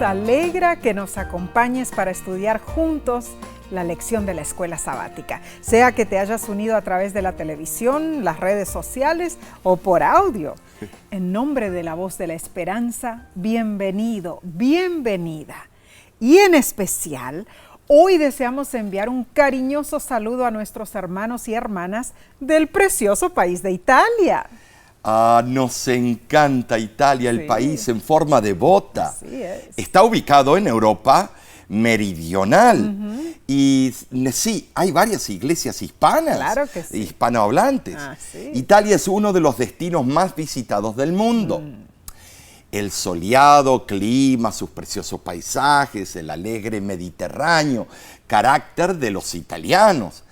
alegra que nos acompañes para estudiar juntos la lección de la escuela sabática, sea que te hayas unido a través de la televisión, las redes sociales o por audio. En nombre de la Voz de la Esperanza, bienvenido, bienvenida. Y en especial, hoy deseamos enviar un cariñoso saludo a nuestros hermanos y hermanas del precioso país de Italia. Nos encanta Italia, el país en forma de bota. Así es. Está ubicado en Europa meridional. Y sí, hay varias iglesias hispanas, Claro que sí. hispanohablantes. Sí. Italia es uno de los destinos más visitados del mundo. El soleado clima, sus preciosos paisajes, el alegre Mediterráneo, carácter de los italianos.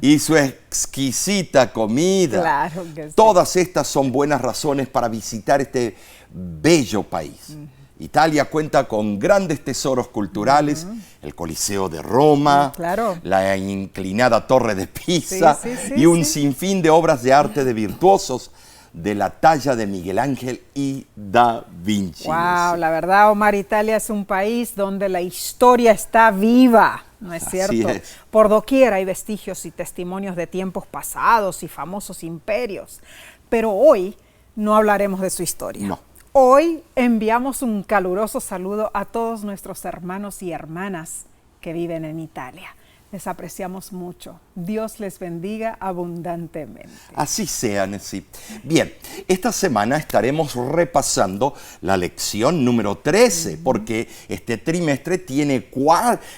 Y su exquisita comida. Claro que sí. Todas estas son buenas razones para visitar este bello país. Italia cuenta con grandes tesoros culturales, el Coliseo de Roma, Claro. la inclinada Torre de Pisa Sí, y un sinfín de obras de arte de virtuosos de la talla de Miguel Ángel y Da Vinci. Wow, la verdad, Omar, Italia es un país donde la historia está viva, ¿no es cierto? Así es. Por doquier hay vestigios y testimonios de tiempos pasados y famosos imperios. Pero hoy no hablaremos de su historia. No. Hoy enviamos un caluroso saludo a todos nuestros hermanos y hermanas que viven en Italia. Les apreciamos mucho. Dios les bendiga abundantemente. Así sea, Nessie. Bien, esta semana estaremos repasando la lección número 13, porque este trimestre tiene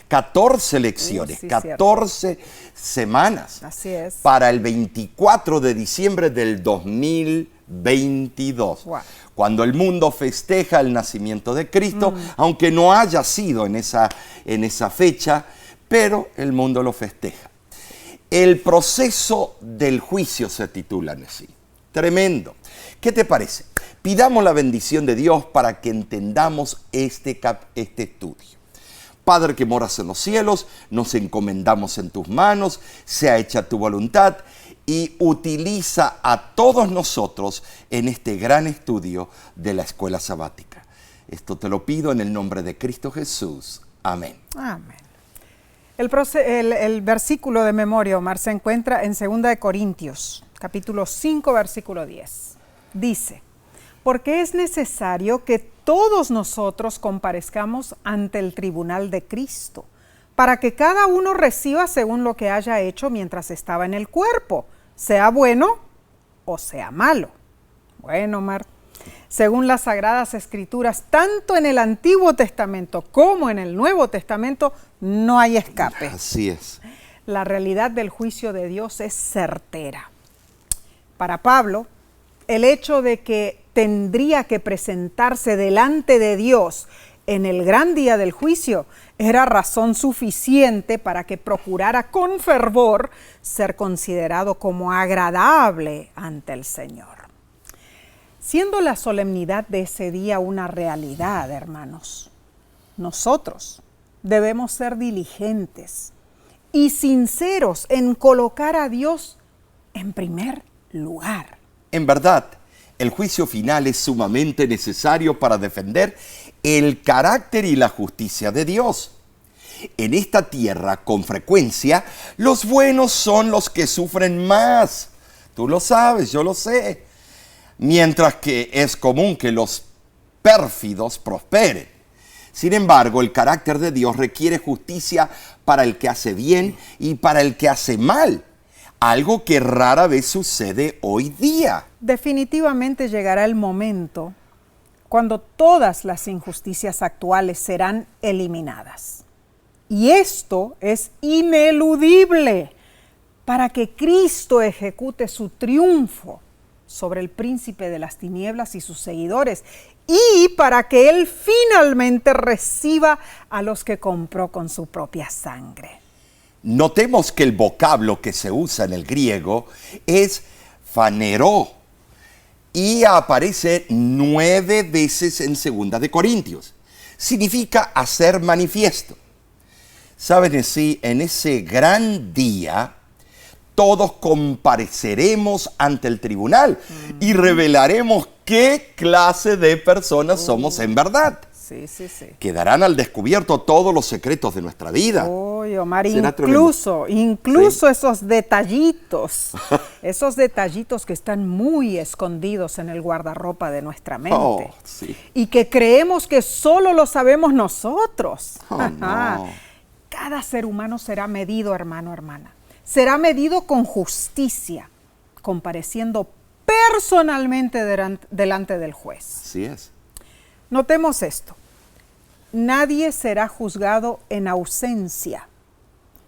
14 lecciones, Sí, 14 semanas. Así es. Para el 24 de diciembre del 2022. Wow. Cuando el mundo festeja el nacimiento de Cristo, aunque no haya sido en esa fecha, pero el mundo lo festeja. El proceso del juicio se titula así. Tremendo. ¿Qué te parece? Pidamos la bendición de Dios para que entendamos este estudio. Padre que moras en los cielos, nos encomendamos en tus manos, sea hecha tu voluntad y utiliza a todos nosotros en este gran estudio de la escuela sabática. Esto te lo pido en el nombre de Cristo Jesús. Amén. Amén. El versículo de memoria, Omar, se encuentra en 2 de Corintios, capítulo 5, versículo 10. Dice, porque es necesario que todos nosotros comparezcamos ante el tribunal de Cristo, para que cada uno reciba según lo que haya hecho mientras estaba en el cuerpo, sea bueno o sea malo. Bueno, Omar, según las Sagradas Escrituras, tanto en el Antiguo Testamento como en el Nuevo Testamento, no hay escape. Así es. La realidad del juicio de Dios es certera. Para Pablo, el hecho de que tendría que presentarse delante de Dios en el gran día del juicio era razón suficiente para que procurara con fervor ser considerado como agradable ante el Señor. Siendo la solemnidad de ese día una realidad, hermanos, nosotros debemos ser diligentes y sinceros en colocar a Dios en primer lugar. En verdad, el juicio final es sumamente necesario para defender el carácter y la justicia de Dios. En esta tierra, con frecuencia, los buenos son los que sufren más. Tú lo sabes, yo lo sé. Mientras que es común que los pérfidos prosperen. Sin embargo, el carácter de Dios requiere justicia para el que hace bien y para el que hace mal, algo que rara vez sucede hoy día. Definitivamente llegará el momento cuando todas las injusticias actuales serán eliminadas. Y esto es ineludible para que Cristo ejecute su triunfo sobre el príncipe de las tinieblas y sus seguidores, y para que Él finalmente reciba a los que compró con su propia sangre. Notemos que el vocablo que se usa en el griego es phaneró y aparece 9 veces en 2 de Corintios. Significa hacer manifiesto. ¿Saben? Sí, en ese gran día todos compareceremos ante el tribunal y revelaremos qué clase de personas somos en verdad. Sí, sí, sí. Quedarán al descubierto todos los secretos de nuestra vida. Uy, Omar, Será incluso Sí. esos detallitos que están muy escondidos en el guardarropa de nuestra mente. Oh, sí. Y que creemos que solo lo sabemos nosotros. Oh, no. Cada ser humano será medido, hermano, hermana. Será medido con justicia, compareciendo personalmente delante del juez. Así es. Notemos esto. Nadie será juzgado en ausencia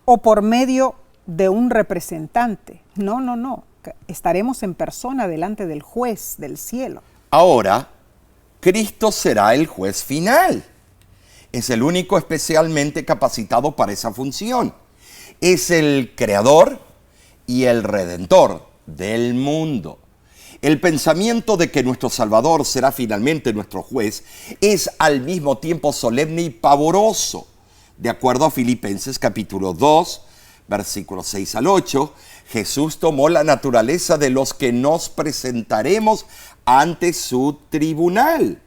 o por medio de un representante. No, no, no. Estaremos en persona delante del juez del cielo. Ahora, Cristo será el juez final. Es el único especialmente capacitado para esa función. Es el creador y el redentor del mundo. El pensamiento de que nuestro Salvador será finalmente nuestro juez es al mismo tiempo solemne y pavoroso. De acuerdo a Filipenses capítulo 2, versículos 6 al 8, Jesús tomó la naturaleza de los que nos presentaremos ante su tribunal.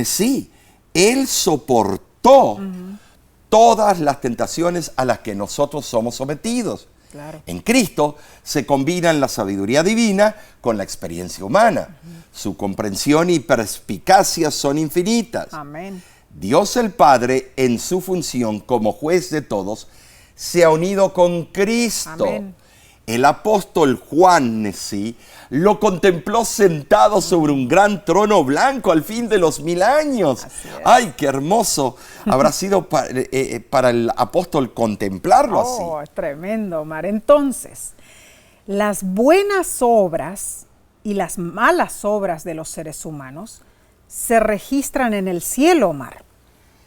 Sí, Él soportó todas las tentaciones a las que nosotros somos sometidos. Claro. En Cristo se combinan la sabiduría divina con la experiencia humana. Su comprensión y perspicacia son infinitas. Amén. Dios el Padre, en su función como juez de todos, se ha unido con Cristo. Amén. El apóstol Juan, sí, lo contempló sentado sobre un gran trono blanco al fin de los 1000 años. Así es. ¡Ay, qué hermoso! Habrá sido para el apóstol contemplarlo así. Oh, es tremendo, Omar. Entonces, las buenas obras y las malas obras de los seres humanos se registran en el cielo, Omar.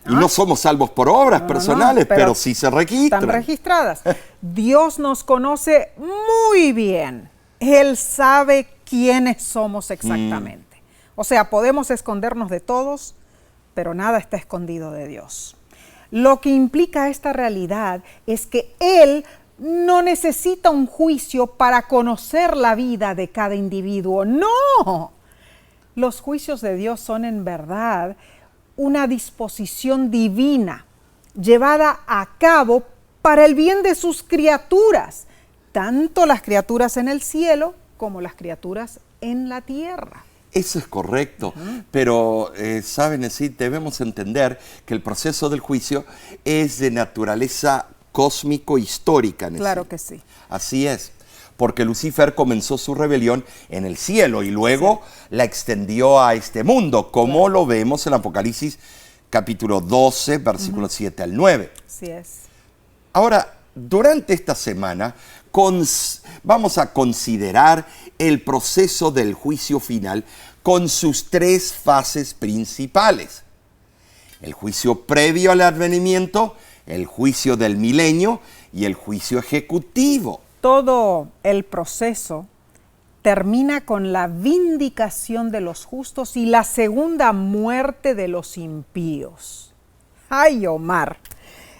Y no somos salvos por obras No, personales, pero pero sí se registran. Están registradas. Dios nos conoce muy bien. Él sabe quiénes somos exactamente. O sea, podemos escondernos de todos, pero nada está escondido de Dios. Lo que implica esta realidad es que Él no necesita un juicio para conocer la vida de cada individuo. ¡No! Los juicios de Dios son en verdad una disposición divina llevada a cabo para el bien de sus criaturas, tanto las criaturas en el cielo como las criaturas en la tierra. Eso es correcto, pero saben, sí, debemos entender que el proceso del juicio es de naturaleza cósmico-histórica. Claro que sí. Así es, porque Lucifer comenzó su rebelión en el cielo y luego la extendió a este mundo, como lo vemos en Apocalipsis capítulo 12, versículos 7 al 9. Así es. Ahora, durante esta semana vamos a considerar el proceso del juicio final con sus 3 fases principales. El juicio previo al advenimiento, el juicio del milenio y el juicio ejecutivo. Todo el proceso termina con la vindicación de los justos y la segunda muerte de los impíos. ¡Ay, Omar!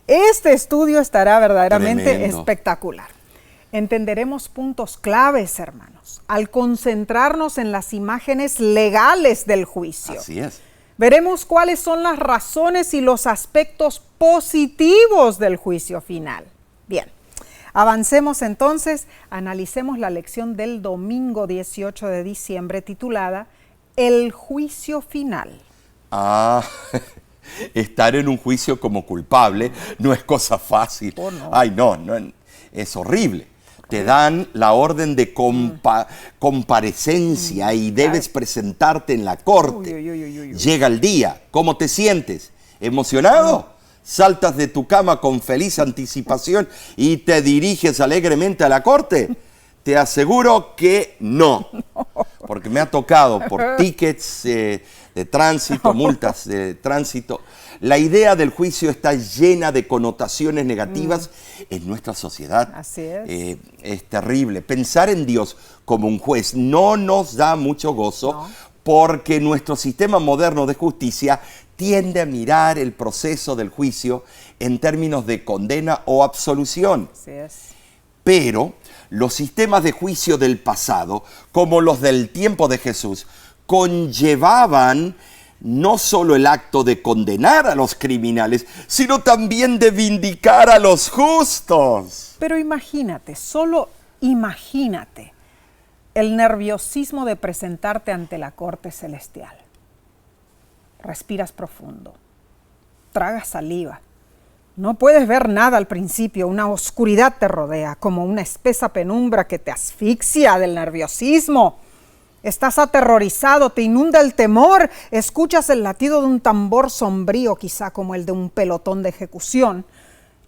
Este estudio estará verdaderamente Tremendo. espectacular. Entenderemos puntos claves, hermanos, al concentrarnos en las imágenes legales del juicio. Así es. Veremos cuáles son las razones y los aspectos positivos del juicio final. Bien, avancemos entonces, analicemos la lección del domingo 18 de diciembre titulada El juicio final. Ah, estar en un juicio como culpable no es cosa fácil. Oh, no. Ay, no, es horrible. Te dan la orden de comparecencia y debes presentarte en la corte. Uy, uy, uy, uy, uy. Llega el día. ¿Cómo te sientes? ¿Emocionado? ¿Saltas de tu cama con feliz anticipación y te diriges alegremente a la corte? Te aseguro que no. Porque me ha tocado por tickets de tránsito, multas de tránsito. La idea del juicio está llena de connotaciones negativas en nuestra sociedad. Así es. Es terrible. Pensar en Dios como un juez no nos da mucho gozo, No. porque nuestro sistema moderno de justicia tiende a mirar el proceso del juicio en términos de condena o absolución. Así es. Pero los sistemas de juicio del pasado, como los del tiempo de Jesús, conllevaban no solo el acto de condenar a los criminales, sino también de vindicar a los justos. Pero imagínate, solo imagínate el nerviosismo de presentarte ante la corte celestial. Respiras profundo, tragas saliva. No puedes ver nada al principio, una oscuridad te rodea, como una espesa penumbra que te asfixia del nerviosismo. Estás aterrorizado, te inunda el temor, escuchas el latido de un tambor sombrío, quizá como el de un pelotón de ejecución.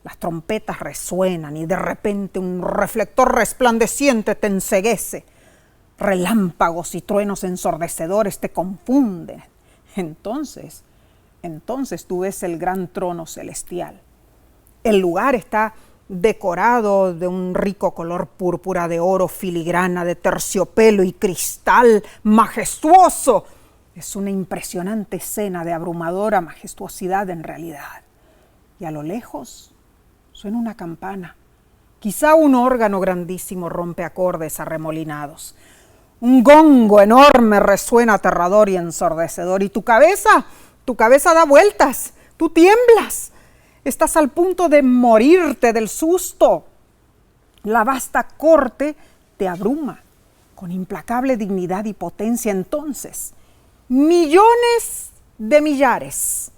Las trompetas resuenan y de repente un reflector resplandeciente te enceguece. Relámpagos y truenos ensordecedores te confunden. Entonces tú ves el gran trono celestial. El lugar está decorado de un rico color púrpura, de oro, filigrana, de terciopelo y cristal majestuoso. Es una impresionante escena de abrumadora majestuosidad en realidad. Y a lo lejos suena una campana. Quizá un órgano grandísimo rompe acordes arremolinados. Un gongo enorme resuena aterrador y ensordecedor. Y tu cabeza da vueltas, tú tiemblas. Estás al punto de morirte del susto. La vasta corte te abruma con implacable dignidad y potencia. Entonces, millones de millares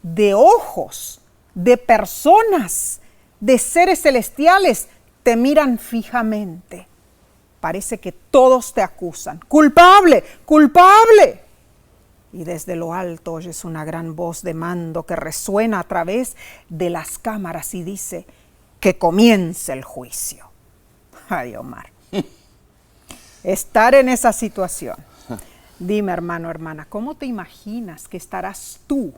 de ojos, de personas, de seres celestiales te miran fijamente. Parece que todos te acusan. ¡Culpable! ¡Culpable! Y desde lo alto oyes una gran voz de mando que resuena a través de las cámaras y dice: que comience el juicio. Ay, Omar. Estar en esa situación. Dime, hermano, hermana, ¿cómo te imaginas que estarás tú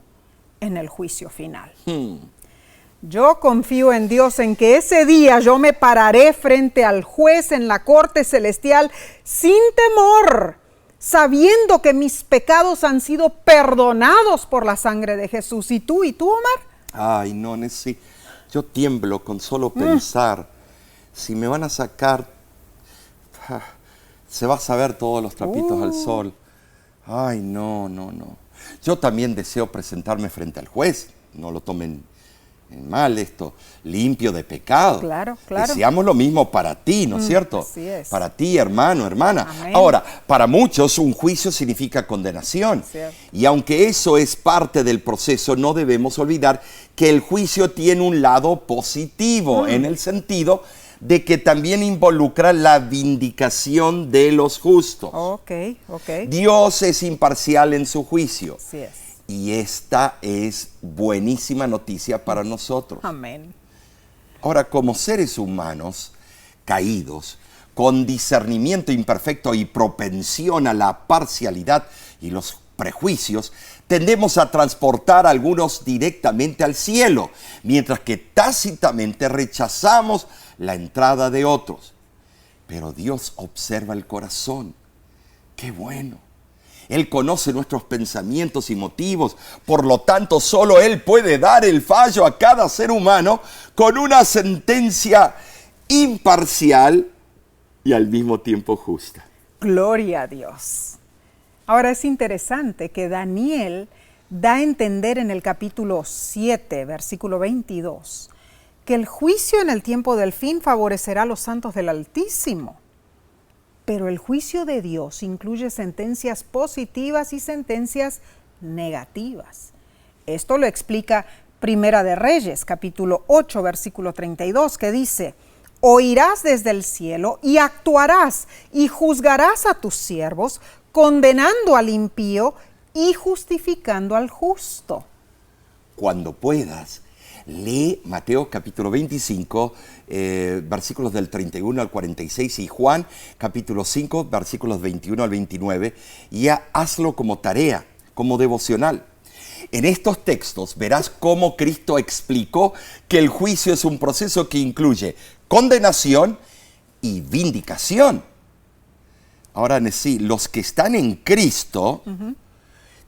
en el juicio final? Yo confío en Dios, en que ese día yo me pararé frente al juez en la corte celestial sin temor, sabiendo que mis pecados han sido perdonados por la sangre de Jesús. ¿Y tú, Omar? Ay, no, Nessie, yo tiemblo con solo pensar. Si me van a sacar, se va a saber todos los trapitos al sol. Ay, no. Yo también deseo presentarme frente al juez. No lo tomen en mal esto, limpio de pecado. Claro. Deseamos lo mismo para ti, ¿no es cierto? Así es. Para ti, hermano, hermana. Amén. Ahora, para muchos un juicio significa condenación. Cierto. Y aunque eso es parte del proceso, no debemos olvidar que el juicio tiene un lado positivo, en el sentido de que también involucra la vindicación de los justos. Ok. Dios es imparcial en su juicio. Así es. Y esta es buenísima noticia para nosotros. Amén. Ahora, como seres humanos caídos, con discernimiento imperfecto y propensión a la parcialidad y los prejuicios, tendemos a transportar a algunos directamente al cielo, mientras que tácitamente rechazamos la entrada de otros. Pero Dios observa el corazón. ¡Qué bueno! Él conoce nuestros pensamientos y motivos, por lo tanto solo Él puede dar el fallo a cada ser humano con una sentencia imparcial y al mismo tiempo justa. Gloria a Dios. Ahora es interesante que Daniel da a entender en el capítulo 7, versículo 22, que el juicio en el tiempo del fin favorecerá a los santos del Altísimo. Pero el juicio de Dios incluye sentencias positivas y sentencias negativas. Esto lo explica Primera de Reyes, capítulo 8, versículo 32, que dice: oirás desde el cielo y actuarás y juzgarás a tus siervos, condenando al impío y justificando al justo. Cuando puedas, lee Mateo capítulo 25, versículos del 31 al 46 y Juan capítulo 5, versículos 21 al 29 y hazlo como tarea, como devocional. En estos textos verás cómo Cristo explicó que el juicio es un proceso que incluye condenación y vindicación. Ahora, sí, los que están en Cristo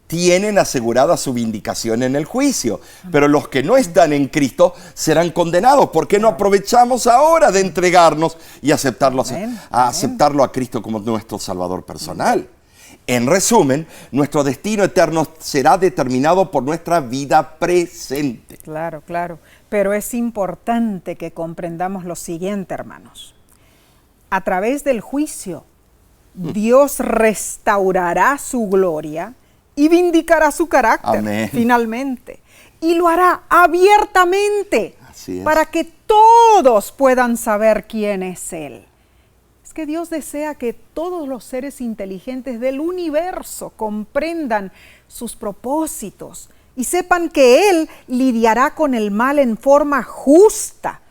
tienen asegurada su vindicación en el juicio, pero los que no están en Cristo serán condenados. ¿Por qué no aprovechamos ahora de entregarnos y aceptarlo a Cristo como nuestro Salvador personal? En resumen, nuestro destino eterno será determinado por nuestra vida presente. Claro, claro. Pero es importante que comprendamos lo siguiente, hermanos. A través del juicio, Dios restaurará su gloria y vindicará su carácter, Amén. Finalmente. Y lo hará abiertamente, Así es. para que todos puedan saber quién es Él. Es que Dios desea que todos los seres inteligentes del universo comprendan sus propósitos y sepan que Él lidiará con el mal en forma justa,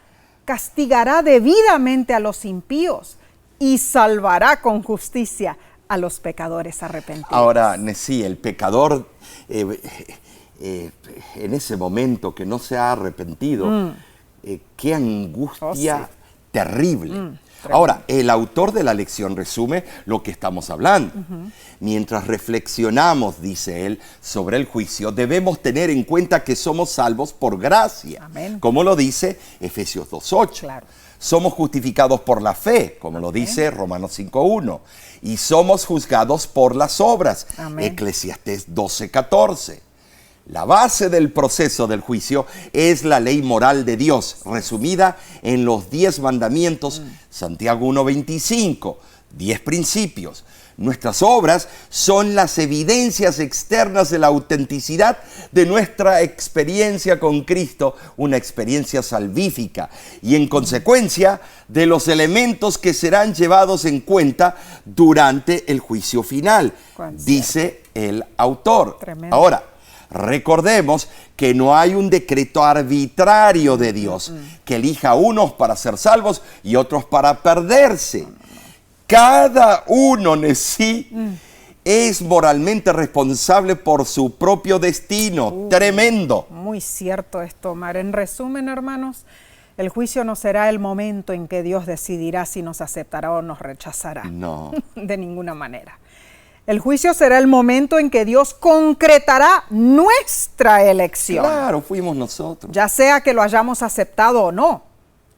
castigará debidamente a los impíos y salvará con justicia a los pecadores arrepentidos. Ahora, Nesí, el pecador en ese momento que no se ha arrepentido, qué angustia terrible. Ahora, el autor de la lección resume lo que estamos hablando. Mientras reflexionamos, dice él, sobre el juicio, debemos tener en cuenta que somos salvos por gracia, Amén. como lo dice Efesios 2:8. Claro. Somos justificados por la fe, como lo dice Romanos 5:1. Y somos juzgados por las obras, Amén. Eclesiastés 12:14. La base del proceso del juicio es la ley moral de Dios, resumida en los 10 mandamientos, Santiago 1:25, 10 principios. Nuestras obras son las evidencias externas de la autenticidad de nuestra experiencia con Cristo, una experiencia salvífica, y en consecuencia de los elementos que serán llevados en cuenta durante el juicio final, dice el autor. Tremendo. Ahora, recordemos que no hay un decreto arbitrario de Dios que elija a unos para ser salvos y otros para perderse. Cada uno en sí es moralmente responsable por su propio destino. Tremendo. Muy cierto esto, Omar. En resumen, hermanos, el juicio no será el momento en que Dios decidirá si nos aceptará o nos rechazará. No. De ninguna manera. El juicio será el momento en que Dios concretará nuestra elección. Claro, fuimos nosotros. Ya sea que lo hayamos aceptado o no.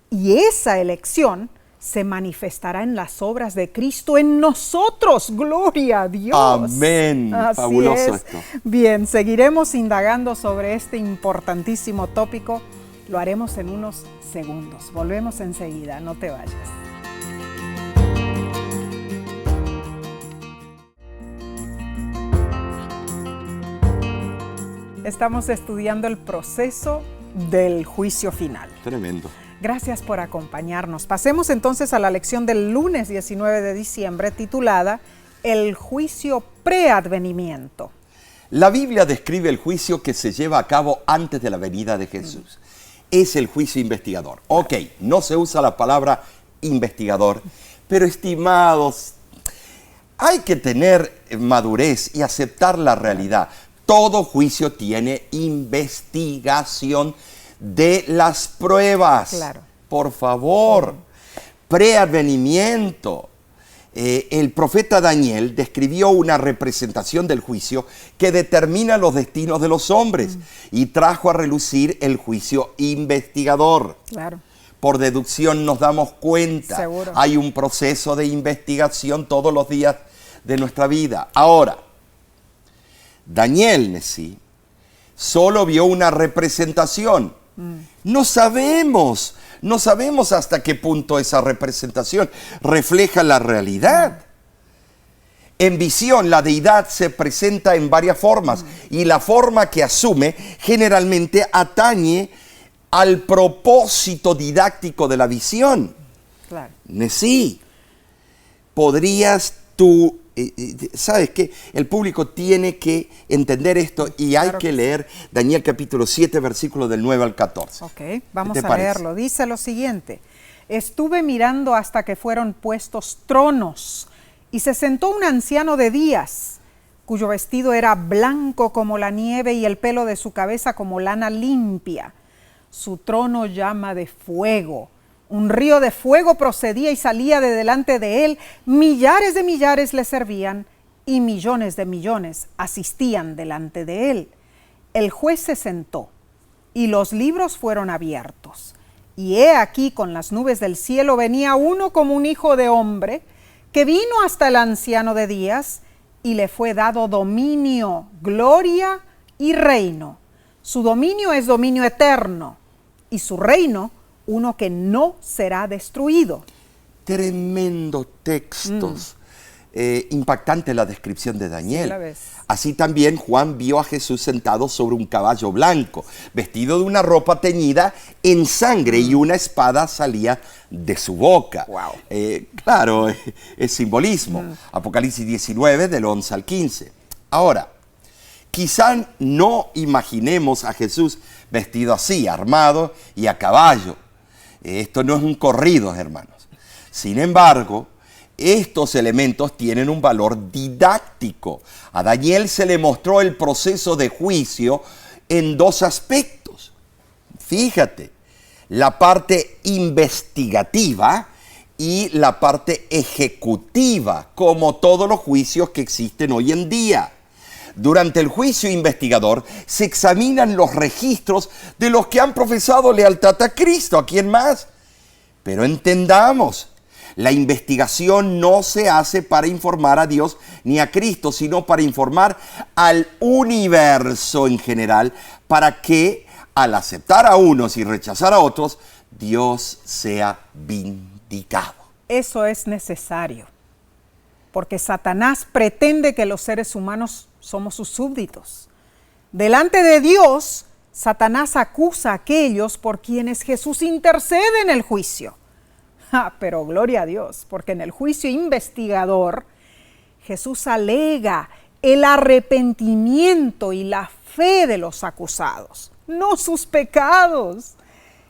Y esa elección se manifestará en las obras de Cristo en nosotros. ¡Gloria a Dios! Amén. Así Fabuloso es. esto. Bien, seguiremos indagando sobre este importantísimo tópico. Lo haremos en unos segundos. Volvemos enseguida, no te vayas. Estamos estudiando el proceso del juicio final. Tremendo. Gracias por acompañarnos. Pasemos entonces a la lección del lunes 19 de diciembre titulada El juicio preadvenimiento. La Biblia describe el juicio que se lleva a cabo antes de la venida de Jesús. Es el juicio investigador. Ok, no se usa la palabra investigador, pero estimados, hay que tener madurez y aceptar la realidad. Todo juicio tiene investigación de las pruebas. Claro. Por favor, preadvenimiento. El profeta Daniel describió una representación del juicio que determina los destinos de los hombres y trajo a relucir el juicio investigador. Claro. Por deducción nos damos cuenta. Seguro. Hay un proceso de investigación todos los días de nuestra vida. Ahora, Daniel, Nesí, solo vio una representación. No sabemos hasta qué punto esa representación refleja la realidad. En visión, la deidad se presenta en varias formas y la forma que asume generalmente atañe al propósito didáctico de la visión. Claro. Nesí, ¿podrías tú... ¿Sabes qué? El público tiene que entender esto y hay Claro que que leer Daniel capítulo 7, versículos del 9 al 14. Ok, vamos ¿Qué te a parece? leerlo. Dice lo siguiente. Estuve mirando hasta que fueron puestos tronos y se sentó un anciano de días, cuyo vestido era blanco como la nieve y el pelo de su cabeza como lana limpia. Su trono llama de fuego. Un río de fuego procedía y salía de delante de él. Millares de millares le servían y millones de millones asistían delante de él. El juez se sentó y los libros fueron abiertos. Y he aquí con las nubes del cielo venía uno como un hijo de hombre que vino hasta el anciano de días y le fue dado dominio, gloria y reino. Su dominio es dominio eterno y su reino uno que no será destruido. Tremendos textos. Impactante la descripción de Daniel. Sí, la ves. Así también Juan vio a Jesús sentado sobre un caballo blanco, vestido de una ropa teñida en sangre y una espada salía de su boca. Wow. Claro, es simbolismo. Apocalipsis 19, del 11 al 15. Ahora, quizá no imaginemos a Jesús vestido así, armado y a caballo. Esto no es un corrido, hermanos. Sin embargo, estos elementos tienen un valor didáctico. A Daniel se le mostró el proceso de juicio en dos aspectos. Fíjate, la parte investigativa y la parte ejecutiva, como todos los juicios que existen hoy en día. Durante el juicio investigador se examinan los registros de los que han profesado lealtad a Cristo. ¿A quién más? Pero entendamos, la investigación no se hace para informar a Dios ni a Cristo, sino para informar al universo en general, para que al aceptar a unos y rechazar a otros, Dios sea vindicado. Eso es necesario, porque Satanás pretende que los seres humanos somos sus súbditos. Delante de Dios, Satanás acusa a aquellos por quienes Jesús intercede en el juicio. Pero gloria a Dios, porque en el juicio investigador, Jesús alega el arrepentimiento y la fe de los acusados, no sus pecados.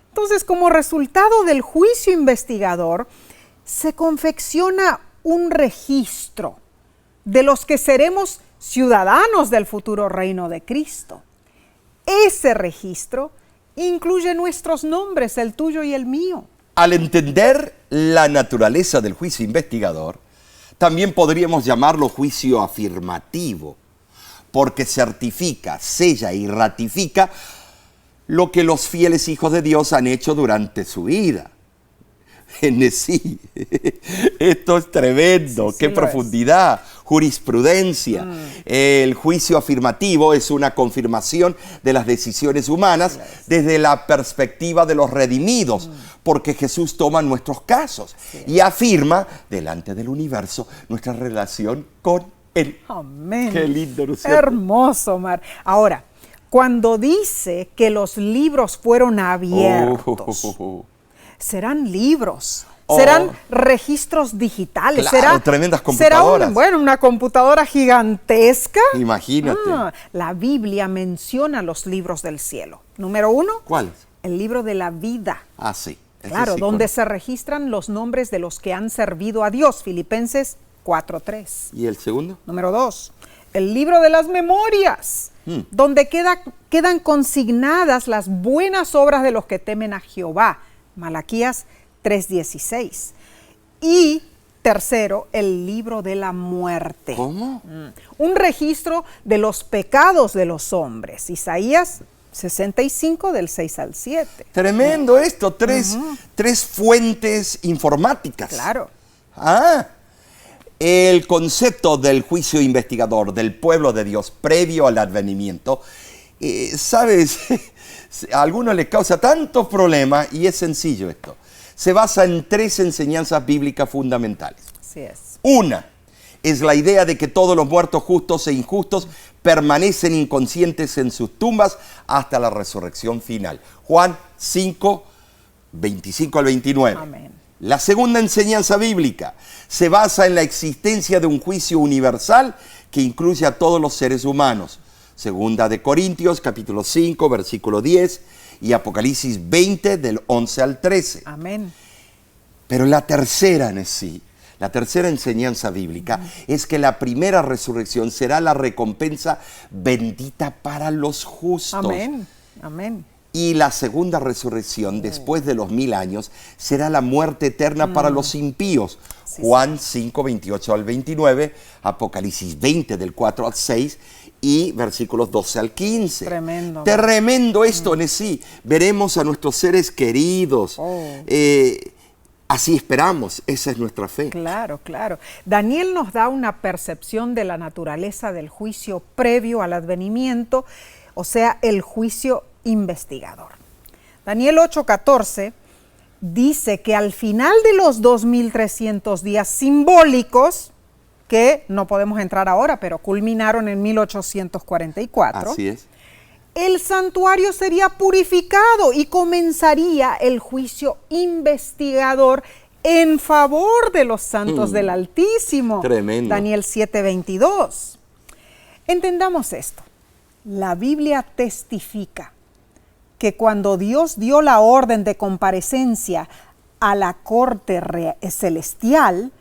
Entonces, como resultado del juicio investigador, se confecciona un registro de los que seremos ciudadanos del futuro reino de Cristo. Ese registro incluye nuestros nombres, el tuyo y el mío. Al entender la naturaleza del juicio investigador, también podríamos llamarlo juicio afirmativo, porque certifica, sella y ratifica lo que los fieles hijos de Dios han hecho durante su vida. Sí, esto es tremendo, qué profundidad, jurisprudencia. El juicio afirmativo es una confirmación de las decisiones humanas desde la perspectiva de los redimidos, porque Jesús toma nuestros casos y afirma delante del universo nuestra relación con Él. Amén. Qué lindo, ¿no es cierto? Hermoso, Omar. Ahora, cuando dice que los libros fueron abiertos, serán libros, serán registros digitales, Claro, tremendas computadoras. Será una computadora gigantesca. Imagínate. La Biblia menciona los libros del cielo. Número 1. ¿Cuáles? El libro de la vida. Ah, sí. Claro, sí donde conozco. se registran los nombres de los que han servido a Dios. Filipenses 4:3. ¿Y el segundo? Número 2, el libro de las memorias, donde quedan consignadas las buenas obras de los que temen a Jehová. Malaquías 3:16. Y tercero, el libro de la muerte. ¿Cómo? Un registro de los pecados de los hombres. Isaías 65, del 6 al 7. Tremendo esto, tres fuentes informáticas. Claro. El concepto del juicio investigador del pueblo de Dios previo al advenimiento, ¿sabes? A algunos les causa tantos problemas y es sencillo esto. Se basa en 3 enseñanzas bíblicas fundamentales. Así es. Una es la idea de que todos los muertos justos e injustos permanecen inconscientes en sus tumbas hasta la resurrección final. Juan 5, 25 al 29. Amén. La segunda enseñanza bíblica se basa en la existencia de un juicio universal que incluye a todos los seres humanos. Segunda de Corintios, capítulo 5, versículo 10 y Apocalipsis 20, del 11 al 13. Amén. Pero la tercera enseñanza bíblica es que la primera resurrección será la recompensa bendita para los justos. Amén. Amén. Y la segunda resurrección, después de los 1000 años, será la muerte eterna para los impíos. Sí, Juan 5, 28 al 29, Apocalipsis 20, del 4 al 6 y versículos 12 al 15. Tremendo. Tremendo esto, Nesí. Veremos a nuestros seres queridos. Así esperamos, esa es nuestra fe. Claro, claro. Daniel nos da una percepción de la naturaleza del juicio previo al advenimiento, o sea, el juicio investigador. Daniel 8:14 dice que al final de los 2300 días simbólicos, que no podemos entrar ahora, pero culminaron en 1844. Así es. El santuario sería purificado y comenzaría el juicio investigador en favor de los santos del Altísimo. Tremendo. Daniel 7:22. Entendamos esto. La Biblia testifica que cuando Dios dio la orden de comparecencia a la corte celestial,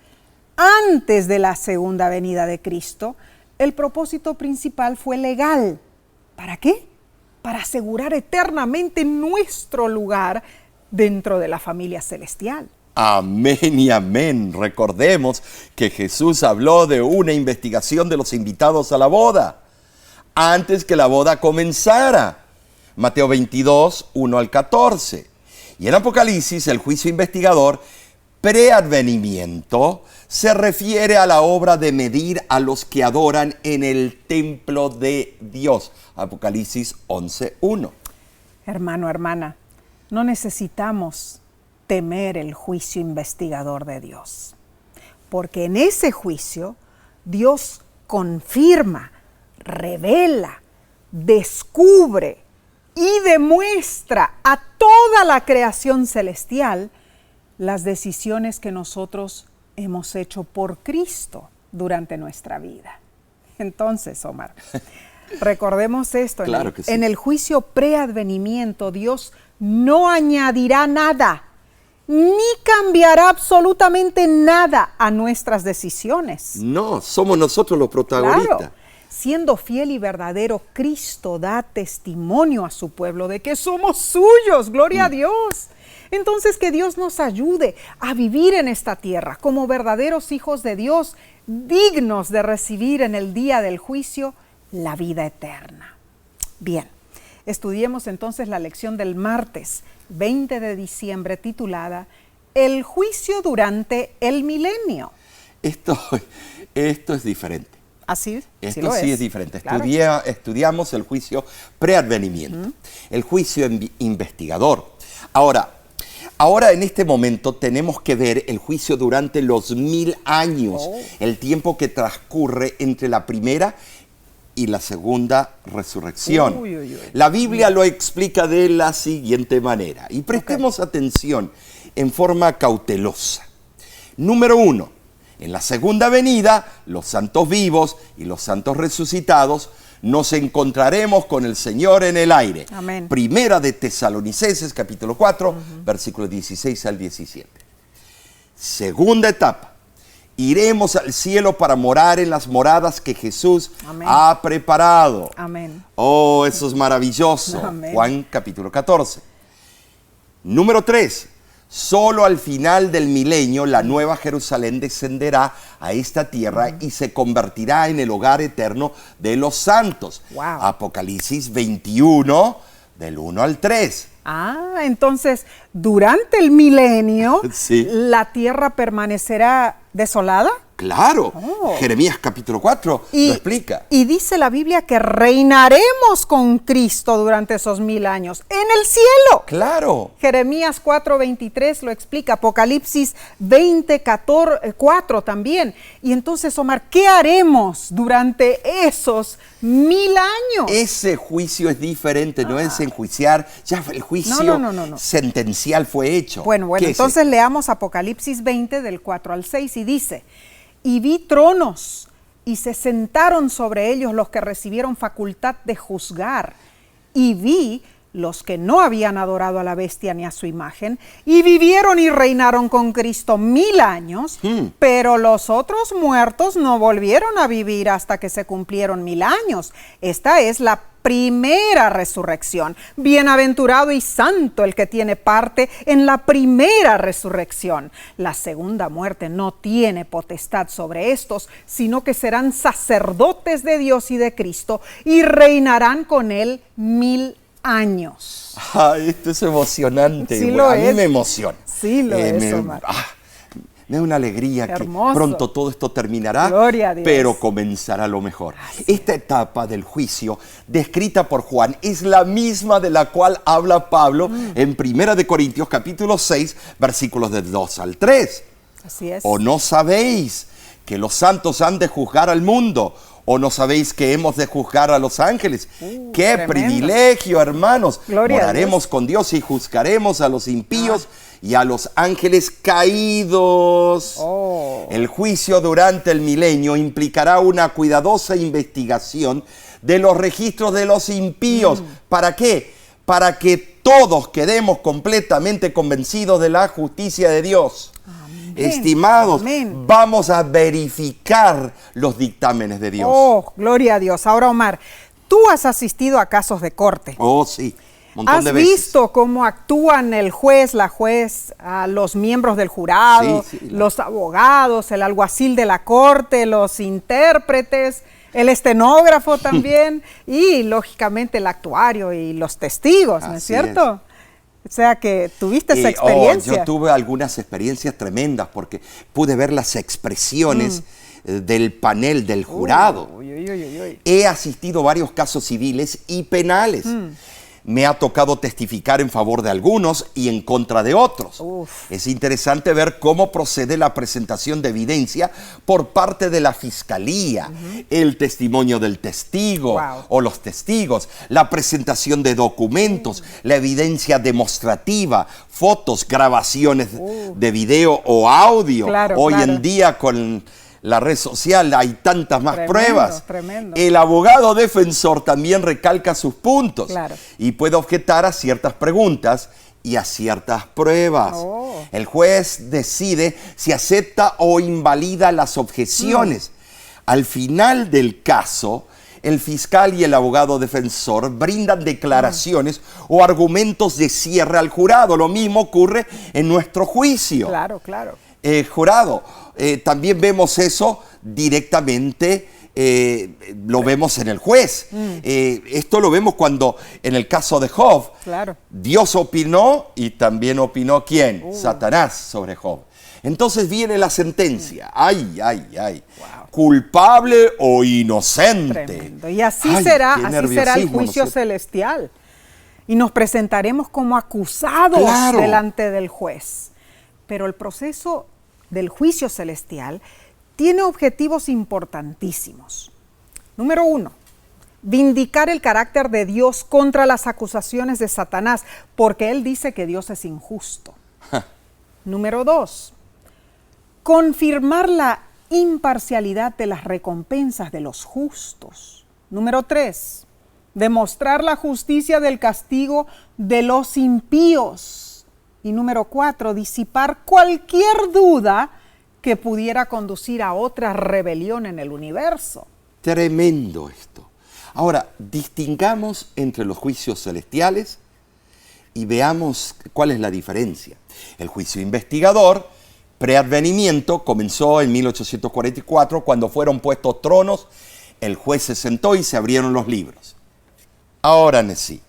antes de la segunda venida de Cristo, el propósito principal fue legal. ¿Para qué? Para asegurar eternamente nuestro lugar dentro de la familia celestial. Amén y amén. Recordemos que Jesús habló de una investigación de los invitados a la boda, antes que la boda comenzara. Mateo 22, 1 al 14. Y en Apocalipsis, el juicio investigador preadvenimiento se refiere a la obra de medir a los que adoran en el templo de Dios. Apocalipsis 11:1. Hermano, hermana, no necesitamos temer el juicio investigador de Dios, porque en ese juicio Dios confirma, revela, descubre y demuestra a toda la creación celestial las decisiones que nosotros hemos hecho por Cristo durante nuestra vida. Entonces, Omar, recordemos esto, Claro que sí. en el juicio preadvenimiento Dios no añadirá nada, ni cambiará absolutamente nada a nuestras decisiones. No, somos nosotros los protagonistas. Claro. Siendo fiel y verdadero, Cristo da testimonio a su pueblo de que somos suyos, gloria a Dios. Entonces, que Dios nos ayude a vivir en esta tierra como verdaderos hijos de Dios, dignos de recibir en el día del juicio la vida eterna. Bien, estudiemos entonces la lección del martes 20 de diciembre titulada El juicio durante el milenio. Esto es diferente. Así, Esto sí es diferente. Claro. Estudiamos el juicio preadvenimiento, el juicio investigador. Ahora en este momento tenemos que ver el juicio durante los 1000 años, el tiempo que transcurre entre la primera y la segunda resurrección. Uy, uy, uy. La Biblia lo explica de la siguiente manera, y prestemos atención en forma cautelosa. Número 1. En la segunda venida, los santos vivos y los santos resucitados nos encontraremos con el Señor en el aire. Amén. Primera de Tesalonicenses, capítulo 4, versículos 16 al 17. Segunda etapa. Iremos al cielo para morar en las moradas que Jesús Amén. ha preparado. Amén. Oh, eso es maravilloso. Amén. Juan capítulo 14. Número 3. Solo al final del milenio la nueva Jerusalén descenderá a esta tierra y se convertirá en el hogar eterno de los santos. Wow. Apocalipsis 21, del 1 al 3. Ah, entonces, durante el milenio, Sí. ¿la tierra permanecerá desolada? Claro, Oh. Jeremías capítulo 4 lo explica. Y dice la Biblia que reinaremos con Cristo durante esos 1000 años en el cielo. Claro. Jeremías 4:23 lo explica, Apocalipsis 20:4 también. Y entonces, Omar, ¿qué haremos durante esos 1000 años? Ese juicio es diferente, no es enjuiciar, ya el juicio No. sentencial fue hecho. Bueno, ¿Qué es entonces leamos Apocalipsis 20 del 4 al 6 y dice: Y vi tronos, y se sentaron sobre ellos los que recibieron facultad de juzgar. Y vi los que no habían adorado a la bestia ni a su imagen, y vivieron y reinaron con Cristo 1000 años, pero los otros muertos no volvieron a vivir hasta que se cumplieron 1000 años. Esta es la primera resurrección. Bienaventurado y santo el que tiene parte en la primera resurrección. La segunda muerte no tiene potestad sobre estos, sino que serán sacerdotes de Dios y de Cristo y reinarán con él 1000 años. Ay, esto es emocionante. Sí Bueno, lo a mí es. me emociona. Sí lo es, Omar. Me da una alegría Hermoso. que pronto todo esto terminará, Gloria a Dios. pero comenzará lo mejor. Así Esta etapa del juicio descrita por Juan es la misma de la cual habla Pablo en 1 Corintios capítulo 6, versículos del 2 al 3. Así es. ¿O no sabéis que los santos han de juzgar al mundo? ¿O no sabéis que hemos de juzgar a los ángeles? ¡Qué tremendo. privilegio, hermanos! Gloria a Moraremos Dios. con Dios y juzgaremos a los impíos y a los ángeles caídos. Oh. El juicio durante el milenio implicará una cuidadosa investigación de los registros de los impíos. ¿Para qué? Para que todos quedemos completamente convencidos de la justicia de Dios. Estimados, Amén. vamos a verificar los dictámenes de Dios. Oh, gloria a Dios. Ahora, Omar, tú has asistido a casos de corte. Oh, sí, un montón ¿Has de veces. visto cómo actúan el juez, la juez, los miembros del jurado, Sí, los abogados, el alguacil de la corte, los intérpretes, el estenógrafo también y, lógicamente, el actuario y los testigos, ¿no es Así cierto? O sea que tuviste esa experiencia. Yo tuve algunas experiencias tremendas porque pude ver las expresiones del panel del jurado. Uy, uy, uy, uy, uy. He asistido a varios casos civiles y penales. Me ha tocado testificar en favor de algunos y en contra de otros. Uf. Es interesante ver cómo procede la presentación de evidencia por parte de la fiscalía, el testimonio del testigo Wow. o los testigos, la presentación de documentos, la evidencia demostrativa, fotos, grabaciones de video o audio. Claro, Hoy claro. en día con la red social hay tantas más Tremendo, pruebas. tremendo. El abogado defensor también recalca sus puntos Claro. y puede objetar a ciertas preguntas y a ciertas pruebas. Oh. El juez decide si acepta o invalida las objeciones. Al final del caso, el fiscal y el abogado defensor brindan declaraciones o argumentos de cierre al jurado. Lo mismo ocurre en nuestro juicio. Claro, claro. Jurado, también vemos eso directamente, lo vemos en el juez. Esto lo vemos cuando en el caso de Job, Claro. Dios opinó y también opinó ¿quién? Satanás sobre Job. Entonces viene la sentencia. Ay, ay, ay. Wow. Culpable o inocente. Tremendo. Y así Ay, será, qué así será el nerviosismo, ¿no es juicio cierto? celestial. Y nos presentaremos como acusados Claro. delante del juez. Pero el proceso del juicio celestial tiene objetivos importantísimos. Número 1, vindicar el carácter de Dios contra las acusaciones de Satanás, porque él dice que Dios es injusto. Número 2, confirmar la imparcialidad de las recompensas de los justos. Número 3, demostrar la justicia del castigo de los impíos. Y número 4, disipar cualquier duda que pudiera conducir a otra rebelión en el universo. Tremendo esto. Ahora, distingamos entre los juicios celestiales y veamos cuál es la diferencia. El juicio investigador, preadvenimiento, comenzó en 1844 cuando fueron puestos tronos, el juez se sentó y se abrieron los libros. Ahora sí.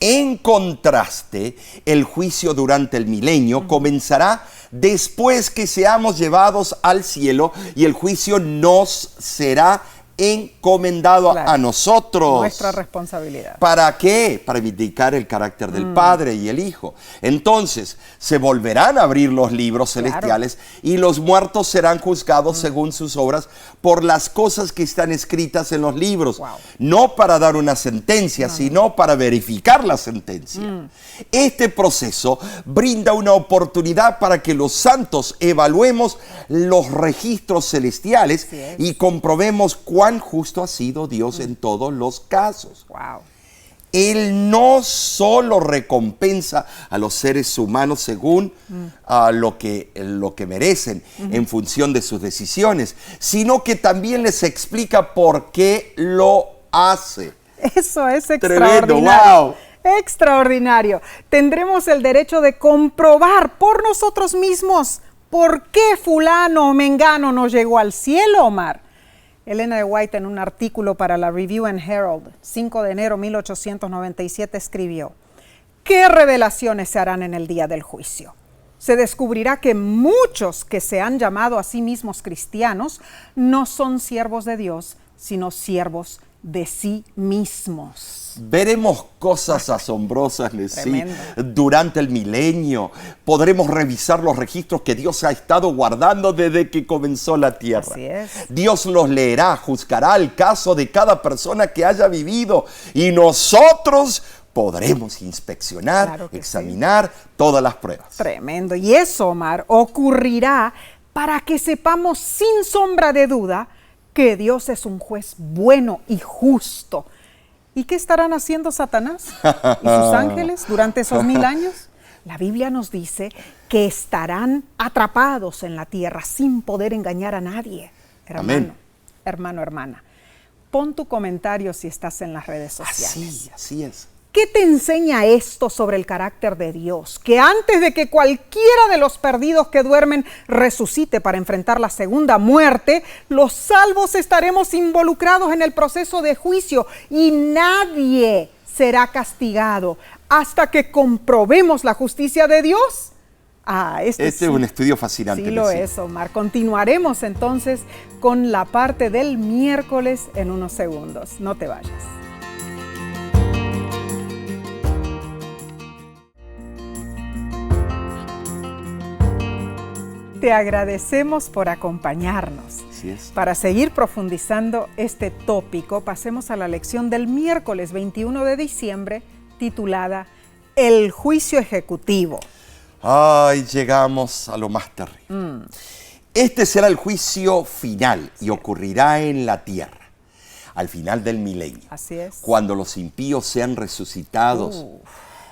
En contraste, el juicio durante el milenio comenzará después que seamos llevados al cielo y el juicio nos será encomendado Claro. a nosotros. Nuestra responsabilidad. ¿Para qué? Para vindicar el carácter del Padre y el Hijo. Entonces, se volverán a abrir los libros Claro. celestiales y los muertos serán juzgados según sus obras por las cosas que están escritas en los libros. Wow. No para dar una sentencia, sino para verificar la sentencia. Este proceso brinda una oportunidad para que los santos evaluemos los registros celestiales Así es. y comprobemos cuán justo ha sido Dios en todos los casos. Wow. Él no solo recompensa a los seres humanos según lo que merecen en función de sus decisiones, sino que también les explica por qué lo hace. Eso es Tremendo, extraordinario. wow. Extraordinario. Tendremos el derecho de comprobar por nosotros mismos por qué fulano o mengano no llegó al cielo, Omar. Elena de White, en un artículo para la Review and Herald, 5 de enero de 1897, escribió: ¿qué revelaciones se harán en el día del juicio? se descubrirá que muchos que se han llamado a sí mismos cristianos no son siervos de Dios, sino siervos de sí mismos. Veremos cosas asombrosas, sí, durante el milenio. Podremos revisar los registros que Dios ha estado guardando desde que comenzó la tierra. Así es. Dios los leerá, juzgará el caso de cada persona que haya vivido y nosotros podremos inspeccionar, examinar todas las pruebas. Tremendo. Y eso, Omar, ocurrirá para que sepamos sin sombra de duda que Dios es un juez bueno y justo. ¿Y qué estarán haciendo Satanás y sus ángeles durante esos 1000 años? La Biblia nos dice que estarán atrapados en la tierra sin poder engañar a nadie. Hermano, hermana, pon tu comentario si estás en las redes sociales. Así es. ¿Qué te enseña esto sobre el carácter de Dios? Que antes de que cualquiera de los perdidos que duermen resucite para enfrentar la segunda muerte, los salvos estaremos involucrados en el proceso de juicio y nadie será castigado hasta que comprobemos la justicia de Dios. Este es un estudio fascinante. Sí lo es, Omar. Continuaremos entonces con la parte del miércoles en unos segundos. No te vayas. Te agradecemos por acompañarnos. Así es. Para seguir profundizando este tópico, pasemos a la lección del miércoles 21 de diciembre, titulada El juicio ejecutivo. Ay, llegamos a lo más terrible. Este será el juicio final y ocurrirá en la tierra, al final del milenio. Así es. Cuando los impíos sean resucitados.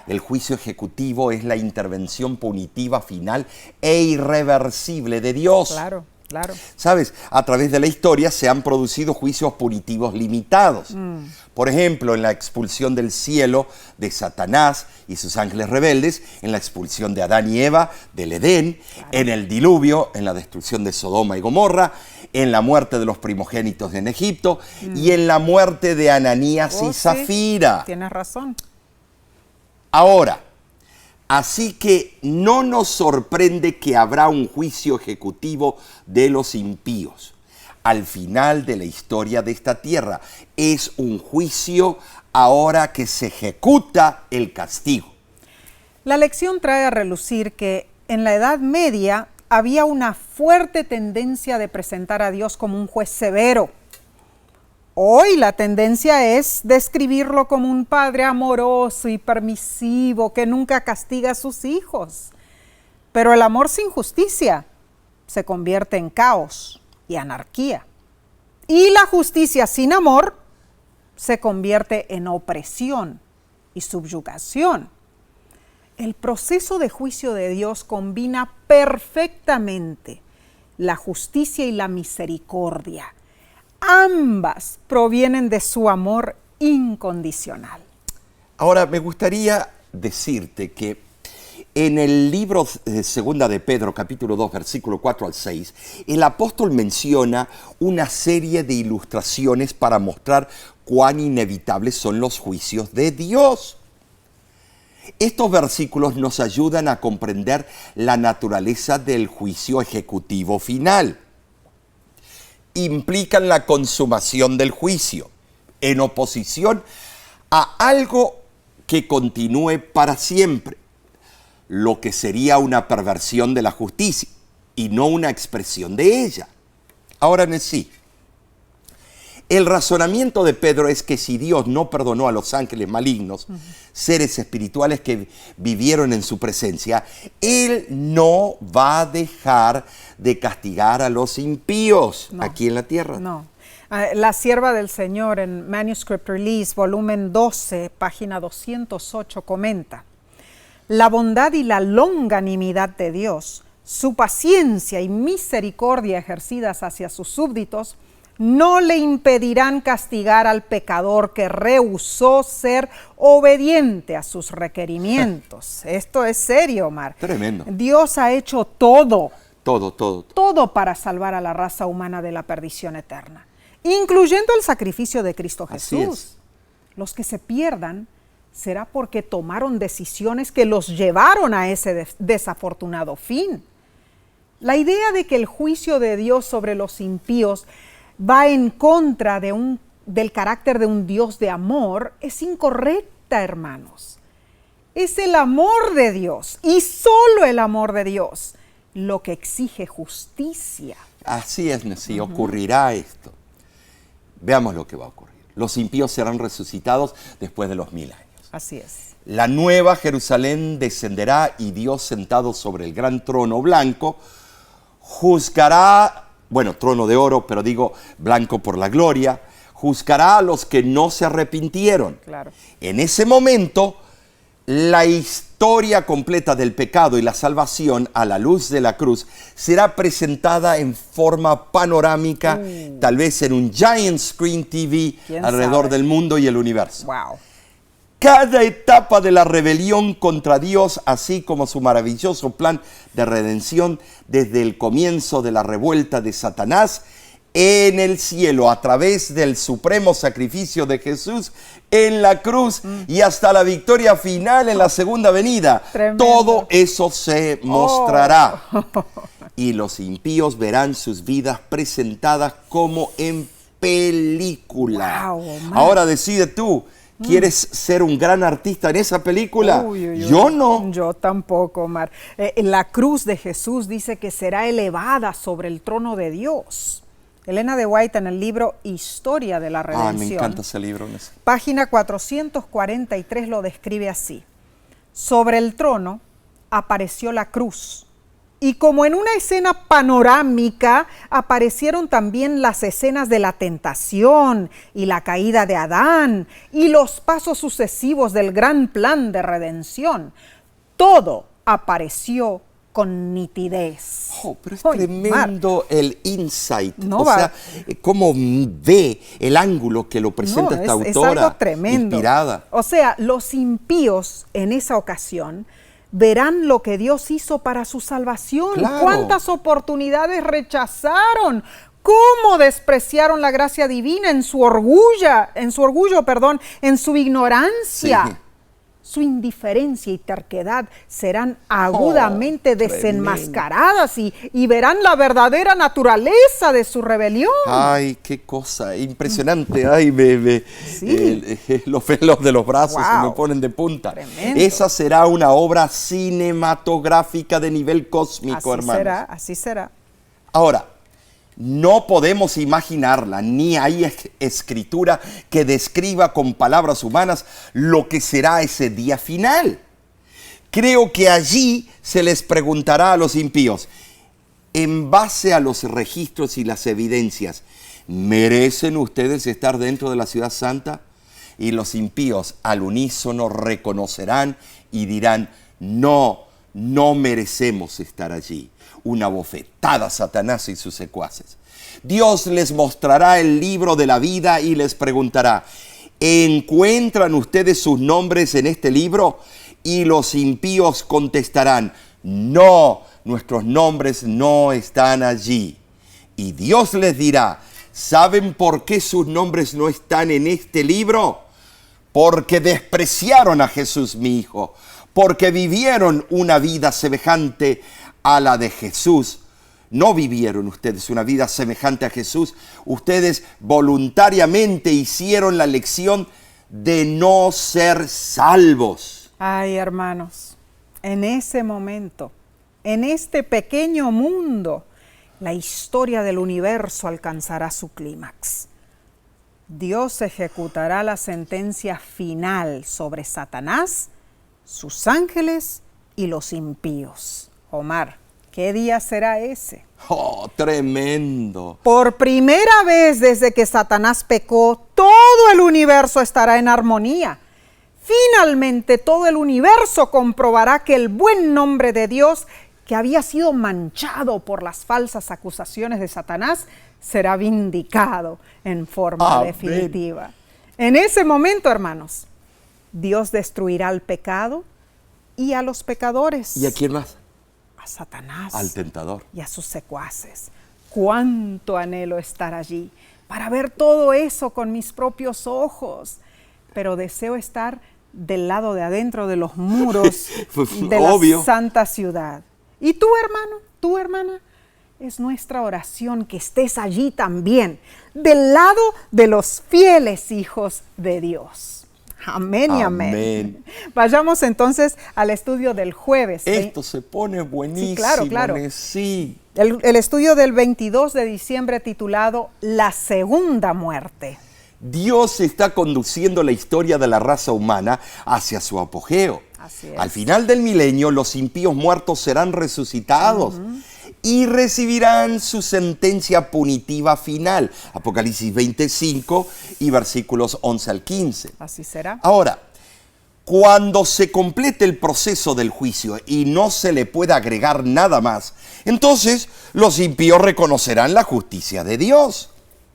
El juicio ejecutivo es la intervención punitiva final e irreversible de Dios. Claro. ¿Sabes? A través de la historia se han producido juicios punitivos limitados. Por ejemplo, en la expulsión del cielo de Satanás y sus ángeles rebeldes, en la expulsión de Adán y Eva del Edén, en el diluvio, en la destrucción de Sodoma y Gomorra, en la muerte de los primogénitos en Egipto y en la muerte de Ananías y Zafira. Sí, tienes razón. Ahora, así que no nos sorprende que habrá un juicio ejecutivo de los impíos al final de la historia de esta tierra. Es un juicio ahora que se ejecuta el castigo. La lección trae a relucir que en la Edad Media había una fuerte tendencia de presentar a Dios como un juez severo. Hoy la tendencia es describirlo como un padre amoroso y permisivo que nunca castiga a sus hijos. Pero el amor sin justicia se convierte en caos y anarquía. Y la justicia sin amor se convierte en opresión y subyugación. El proceso de juicio de Dios combina perfectamente la justicia y la misericordia. Ambas provienen de su amor incondicional. Ahora, me gustaría decirte que en el libro de Segunda de Pedro, capítulo 2, versículo 4 al 6, el apóstol menciona una serie de ilustraciones para mostrar cuán inevitables son los juicios de Dios. Estos versículos nos ayudan a comprender la naturaleza del juicio ejecutivo final. Implican la consumación del juicio en oposición a algo que continúe para siempre, lo que sería una perversión de la justicia y no una expresión de ella. Ahora en sí, el razonamiento de Pedro es que si Dios no perdonó a los ángeles malignos, seres espirituales que vivieron en su presencia, Él no va a dejar de castigar a los impíos aquí en la tierra. No. La sierva del Señor en Manuscript Release, volumen 12, página 208, comenta: la bondad y la longanimidad de Dios, su paciencia y misericordia ejercidas hacia sus súbditos, no le impedirán castigar al pecador que rehusó ser obediente a sus requerimientos. Esto es serio, Omar. Tremendo. Dios ha hecho todo para salvar a la raza humana de la perdición eterna, incluyendo el sacrificio de Cristo Jesús. Así es. Los que se pierdan será porque tomaron decisiones que los llevaron a ese desafortunado fin. La idea de que el juicio de Dios sobre los impíos va en contra del carácter de un Dios de amor es incorrecta, hermanos. Es el amor de Dios y solo el amor de Dios lo que exige justicia. Así es, Nessie, ocurrirá esto. Veamos lo que va a ocurrir. Los impíos serán resucitados después de los 1000 años. Así es. La nueva Jerusalén descenderá y Dios, sentado sobre el gran trono blanco, juzgará, bueno, trono de oro, pero digo blanco por la gloria, juzgará a los que no se arrepintieron. Claro. En ese momento, la historia completa del pecado y la salvación a la luz de la cruz será presentada en forma panorámica, tal vez en un giant screen TV alrededor del mundo y el universo. Wow. Cada etapa de la rebelión contra Dios, así como su maravilloso plan de redención desde el comienzo de la revuelta de Satanás en el cielo a través del supremo sacrificio de Jesús en la cruz y hasta la victoria final en la segunda venida. Tremendo. Todo eso se mostrará. Y los impíos verán sus vidas presentadas como en película. Wow, ahora decide tú. ¿Quieres ser un gran artista en esa película? Yo no. Yo tampoco, Omar. La cruz de Jesús dice que será elevada sobre el trono de Dios. Elena de White, en el libro Historia de la Redención, me encanta ese libro. página 443, lo describe así. Sobre el trono apareció la cruz. Y como en una escena panorámica, aparecieron también las escenas de la tentación y la caída de Adán y los pasos sucesivos del gran plan de redención. Todo apareció con nitidez. Pero es tremendo el insight. No, o sea, cómo ve el ángulo que lo presenta esta autora. Es algo tremendo. Inspirada. O sea, los impíos en esa ocasión verán lo que Dios hizo para su salvación. Claro. ¿Cuántas oportunidades rechazaron? ¿Cómo despreciaron la gracia divina en su orgullo, en su ignorancia? Sí. Su indiferencia y terquedad serán agudamente desenmascaradas y verán la verdadera naturaleza de su rebelión. Ay, qué cosa impresionante. Ay, los pelos de los brazos se me ponen de punta. Tremendo. Esa será una obra cinematográfica de nivel cósmico, hermanos. Así será. Ahora, no podemos imaginarla, ni hay escritura que describa con palabras humanas lo que será ese día final. Creo que allí se les preguntará a los impíos, en base a los registros y las evidencias, ¿merecen ustedes estar dentro de la ciudad santa? Y los impíos al unísono reconocerán y dirán, no merecemos estar allí. Una bofetada a Satanás y sus secuaces. Dios les mostrará el libro de la vida y les preguntará, ¿encuentran ustedes sus nombres en este libro? Y los impíos contestarán, no, nuestros nombres no están allí. Y Dios les dirá, ¿saben por qué sus nombres no están en este libro? Porque despreciaron a Jesús, mi Hijo, porque vivieron una vida semejante a la de Jesús. No vivieron ustedes una vida semejante a Jesús. Ustedes voluntariamente hicieron la elección de no ser salvos. Ay, hermanos, en ese momento, en este pequeño mundo, la historia del universo alcanzará su clímax. Dios ejecutará la sentencia final sobre Satanás, sus ángeles y los impíos. Omar, ¿qué día será ese? ¡Oh, tremendo! Por primera vez desde que Satanás pecó, todo el universo estará en armonía. Finalmente todo el universo comprobará que el buen nombre de Dios, que había sido manchado por las falsas acusaciones de Satanás, será vindicado en forma definitiva. En ese momento, hermanos, Dios destruirá al pecado y a los pecadores. ¿Y a quién más? A Satanás. Al tentador. Y a sus secuaces. Cuánto anhelo estar allí para ver todo eso con mis propios ojos. Pero deseo estar del lado de adentro de los muros de Obvio. la santa ciudad. Y tú, hermano, tú, hermana, es nuestra oración que estés allí también, del lado de los fieles hijos de Dios. Amén y amén. Amén. Vayamos entonces al estudio del jueves. Esto se pone buenísimo. Sí, claro, claro. Sí. El estudio del 22 de diciembre titulado La Segunda Muerte. Dios está conduciendo la historia de la raza humana hacia su apogeo. Así es. Al final del milenio, los impíos muertos serán resucitados y recibirán su sentencia punitiva final. Apocalipsis 25 y versículos 11 al 15. Así será. Ahora, cuando se complete el proceso del juicio y no se le pueda agregar nada más, entonces los impíos reconocerán la justicia de Dios.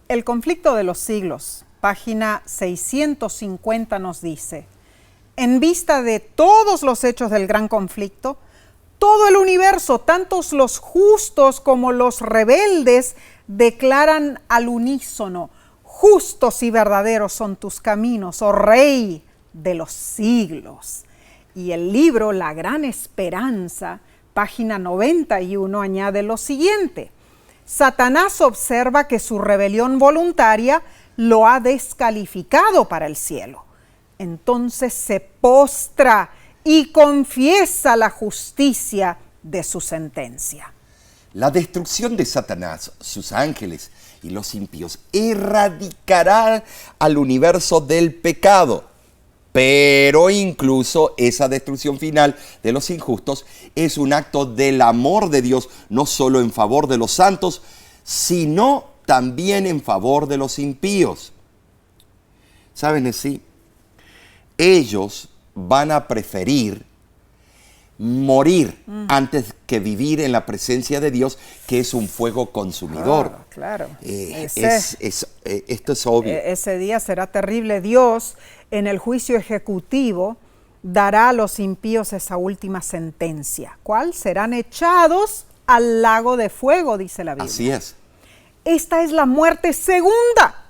El conflicto de los siglos, página 650 nos dice: en vista de todos los hechos del gran conflicto, todo el universo, tantos los justos como los rebeldes, declaran al unísono: justos y verdaderos son tus caminos, oh Rey de los siglos. Y el libro La Gran Esperanza, página 91, añade lo siguiente: Satanás observa que su rebelión voluntaria lo ha descalificado para el cielo. Entonces se postra y confiesa la justicia de su sentencia. La destrucción de Satanás, sus ángeles y los impíos erradicará al universo del pecado. Pero incluso esa destrucción final de los injustos es un acto del amor de Dios, no solo en favor de los santos, sino también en favor de los impíos. ¿Saben así? Ellos van a preferir morir antes que vivir en la presencia de Dios, que es un fuego consumidor. Claro. Esto es obvio. Ese día será terrible. Dios, en el juicio ejecutivo, dará a los impíos esa última sentencia. ¿Cuál? Serán echados al lago de fuego, dice la Biblia. Así es. Esta es la muerte segunda.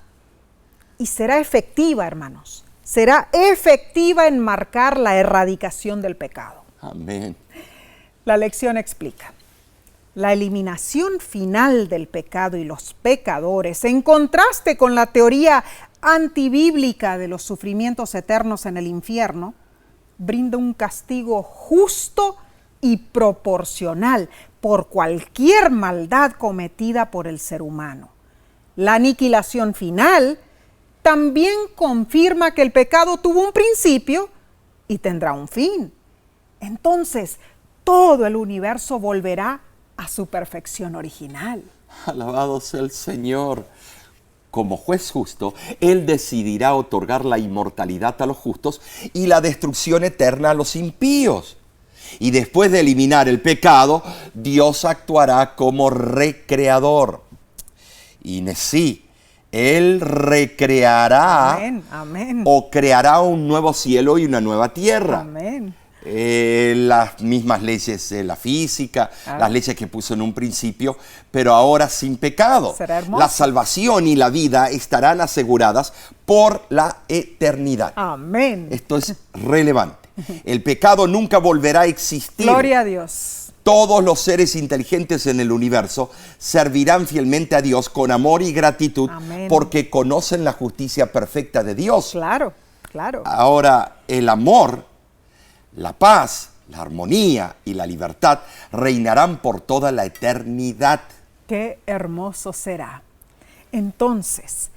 Y será efectiva, hermanos. Será efectiva en marcar la erradicación del pecado. Amén. La lección explica: la eliminación final del pecado y los pecadores, en contraste con la teoría antibíblica de los sufrimientos eternos en el infierno, brinda un castigo justo y proporcional por cualquier maldad cometida por el ser humano. La aniquilación final también confirma que el pecado tuvo un principio y tendrá un fin. Entonces, todo el universo volverá a su perfección original. Alabado sea el Señor. Como juez justo, Él decidirá otorgar la inmortalidad a los justos y la destrucción eterna a los impíos. Y después de eliminar el pecado, Dios actuará como recreador. Y sí, Él recreará o creará un nuevo cielo y una nueva tierra. Amén. Las mismas leyes de la física, las leyes que puso en un principio, pero ahora sin pecado. Será hermoso. La salvación y la vida estarán aseguradas por la eternidad. Amén. Esto es relevante. El pecado nunca volverá a existir. Gloria a Dios. Todos los seres inteligentes en el universo servirán fielmente a Dios con amor y gratitud. Amén. Porque conocen la justicia perfecta de Dios. Claro, claro. Ahora, el amor, la paz, la armonía y la libertad reinarán por toda la eternidad. Qué hermoso será. Entonces,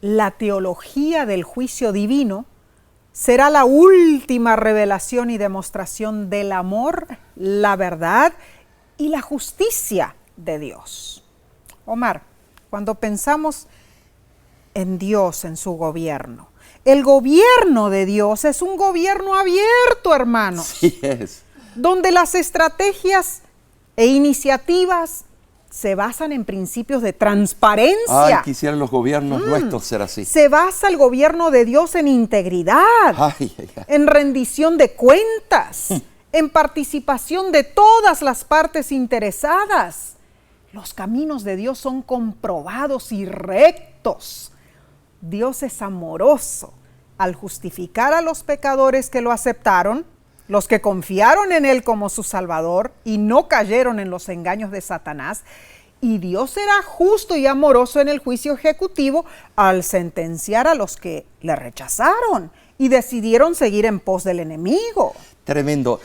la teología del juicio divino será la última revelación y demostración del amor, la verdad y la justicia de Dios. Omar, cuando pensamos en Dios, en su gobierno, el gobierno de Dios es un gobierno abierto, hermanos. Sí es. Donde las estrategias e iniciativas se basan en principios de transparencia. Ay, quisieran los gobiernos nuestros ser así. Se basa el gobierno de Dios en integridad, Ay. en rendición de cuentas, en participación de todas las partes interesadas. Los caminos de Dios son comprobados y rectos. Dios es amoroso, al justificar a los pecadores que lo aceptaron, los que confiaron en Él como su Salvador y no cayeron en los engaños de Satanás. Y Dios será justo y amoroso en el juicio ejecutivo al sentenciar a los que le rechazaron y decidieron seguir en pos del enemigo. Tremendo.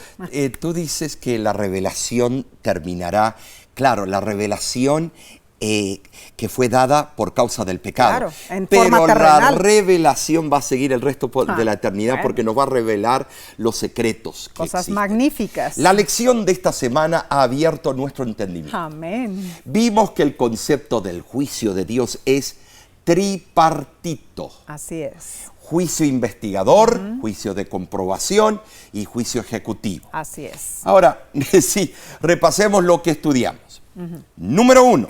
Tú dices que la revelación terminará. Claro, la revelación que fue dada por causa del pecado. Claro, en pero forma la terrenal. revelación va a seguir el resto de la eternidad, porque nos va a revelar los secretos que Cosas existen. magníficas. La lección de esta semana ha abierto nuestro entendimiento. Amén. Vimos que el concepto del juicio de Dios es tripartito. Así es. Juicio investigador, juicio de comprobación y juicio ejecutivo. Así es. Ahora, sí, repasemos lo que estudiamos. Número 1,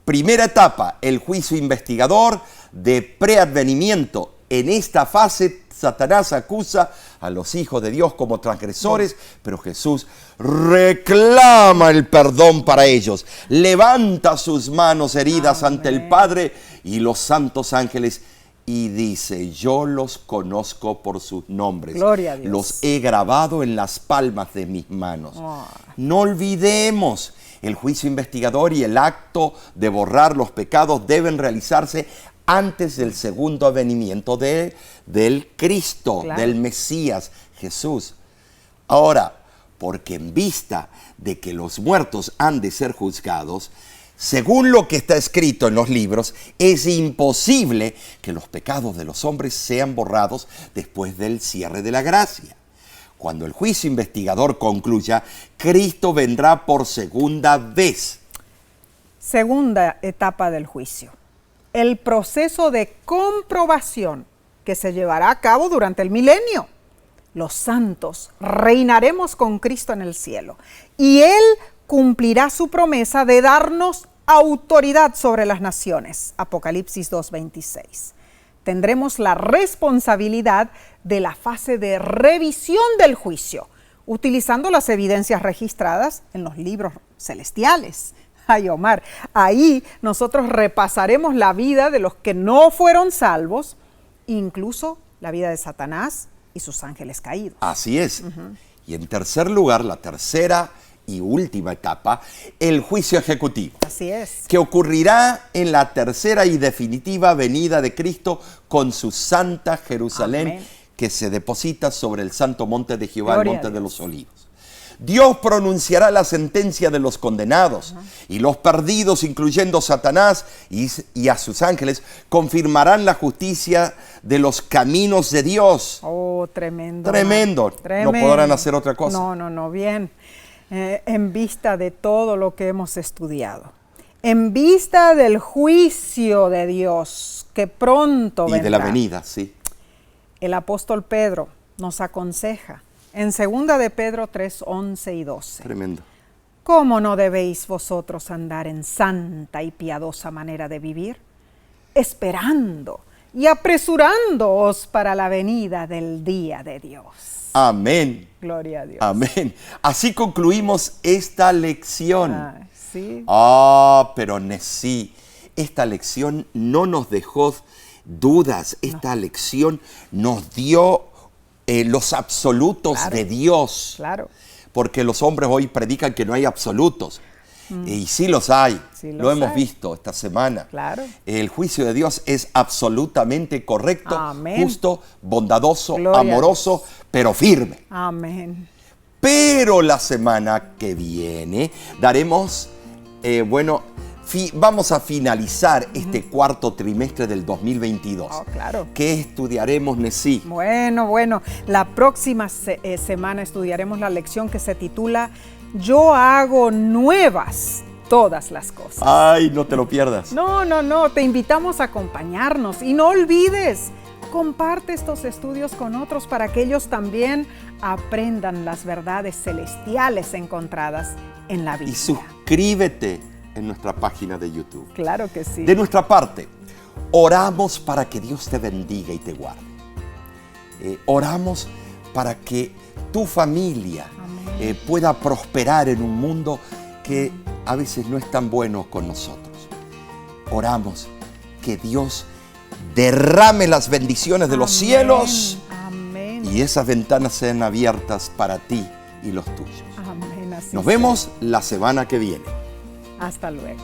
primera etapa, el juicio investigador de preadvenimiento. En esta fase, Satanás acusa a los hijos de Dios como transgresores, pero Jesús reclama el perdón para ellos. Levanta sus manos heridas ante el Padre y los santos ángeles y dice: yo los conozco por sus nombres. Gloria a Dios. Los he grabado en las palmas de mis manos. No olvidemos, el juicio investigador y el acto de borrar los pecados deben realizarse antes del segundo advenimiento del Cristo, claro, del Mesías, Jesús. Ahora, porque en vista de que los muertos han de ser juzgados, según lo que está escrito en los libros, es imposible que los pecados de los hombres sean borrados después del cierre de la gracia. Cuando el juicio investigador concluya, Cristo vendrá por segunda vez. Segunda etapa del juicio. El proceso de comprobación que se llevará a cabo durante el milenio. Los santos reinaremos con Cristo en el cielo y Él cumplirá su promesa de darnos autoridad sobre las naciones. Apocalipsis 2:26. Tendremos la responsabilidad de la fase de revisión del juicio, utilizando las evidencias registradas en los libros celestiales. Ay, Omar, ahí nosotros repasaremos la vida de los que no fueron salvos, incluso la vida de Satanás y sus ángeles caídos. Así es. Y en tercer lugar, la tercera y última etapa, el juicio ejecutivo. Así es. Que ocurrirá en la tercera y definitiva venida de Cristo con su santa Jerusalén. Amén. Que se deposita sobre el santo monte de Jehová, el monte de los olivos. Dios pronunciará la sentencia de los condenados y los perdidos, incluyendo Satanás y a sus ángeles, confirmarán la justicia de los caminos de Dios. Oh, tremendo. Tremendo. No podrán hacer otra cosa. No, bien. En vista de todo lo que hemos estudiado, en vista del juicio de Dios que pronto vendrá. Y de la venida, sí. El apóstol Pedro nos aconseja en 2 de Pedro 3, 11 y 12. Tremendo. ¿Cómo no debéis vosotros andar en santa y piadosa manera de vivir? Esperando y apresurándoos para la venida del día de Dios. Amén. Gloria a Dios. Amén. Así concluimos esta lección. Sí. Pero sí, esta lección no nos dejó dudas. Esta lección nos dio los absolutos de Dios. Claro. Porque los hombres hoy predican que no hay absolutos. Y sí los hay. Sí lo hemos visto esta semana. Claro. El juicio de Dios es absolutamente correcto, Amén. justo, bondadoso, Gloria amoroso, pero firme. Amén. Pero la semana que viene daremos, vamos a finalizar este cuarto trimestre del 2022. Oh, claro. ¿Qué estudiaremos, Nesí? Bueno, la próxima semana estudiaremos la lección que se titula Yo hago nuevas todas las cosas. Ay, no te lo pierdas. No, te invitamos a acompañarnos y no olvides, comparte estos estudios con otros para que ellos también aprendan las verdades celestiales encontradas en la Biblia. Y suscríbete en nuestra página de YouTube. Claro que sí. De nuestra parte, oramos para que Dios te bendiga y te guarde. Oramos para que tu familia pueda prosperar en un mundo que a veces no es tan bueno con nosotros. Oramos que Dios derrame las bendiciones de los Amén, cielos amén, y esas ventanas sean abiertas para ti y los tuyos. amén, así Nos sea. vemos la semana que viene. Hasta luego.